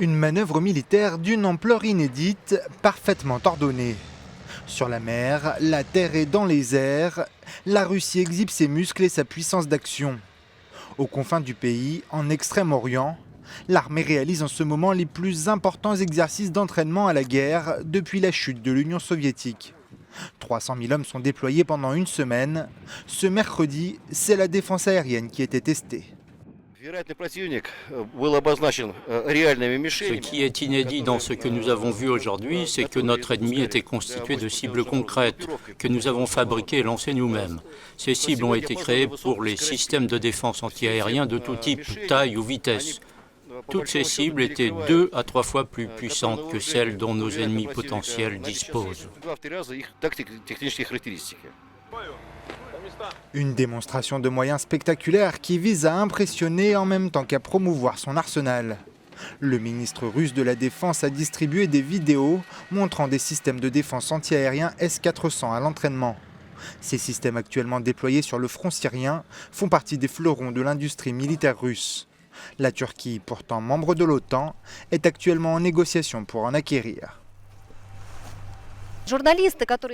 Une manœuvre militaire d'une ampleur inédite, parfaitement ordonnée. Sur la mer, la terre et dans les airs, la Russie exhibe ses muscles et sa puissance d'action. Aux confins du pays, en Extrême-Orient, l'armée réalise en ce moment les plus importants exercices d'entraînement à la guerre depuis la chute de l'Union soviétique. 300 000 hommes sont déployés pendant une semaine. Ce mercredi, c'est la défense aérienne qui était testée. Ce qui est inédit dans ce que nous avons vu aujourd'hui, c'est que notre ennemi était constitué de cibles concrètes que nous avons fabriquées et lancées nous-mêmes. Ces cibles ont été créées pour les systèmes de défense antiaériens de tout type, taille ou vitesse. Toutes ces cibles étaient 2 à 3 fois plus puissantes que celles dont nos ennemis potentiels disposent. Une démonstration de moyens spectaculaires qui vise à impressionner en même temps qu'à promouvoir son arsenal. Le ministre russe de la Défense a distribué des vidéos montrant des systèmes de défense antiaériens S-400 à l'entraînement. Ces systèmes actuellement déployés sur le front syrien font partie des fleurons de l'industrie militaire russe. La Turquie, pourtant membre de l'OTAN, est actuellement en négociation pour en acquérir.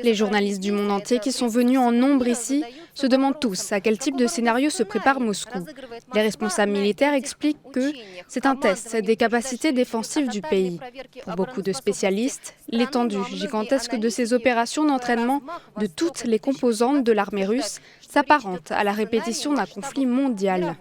Les journalistes du monde entier qui sont venus en nombre ici se demandent tous à quel type de scénario se prépare Moscou. Les responsables militaires expliquent que c'est un test des capacités défensives du pays. Pour beaucoup de spécialistes, l'étendue gigantesque de ces opérations d'entraînement de toutes les composantes de l'armée russe s'apparente à la répétition d'un conflit mondial.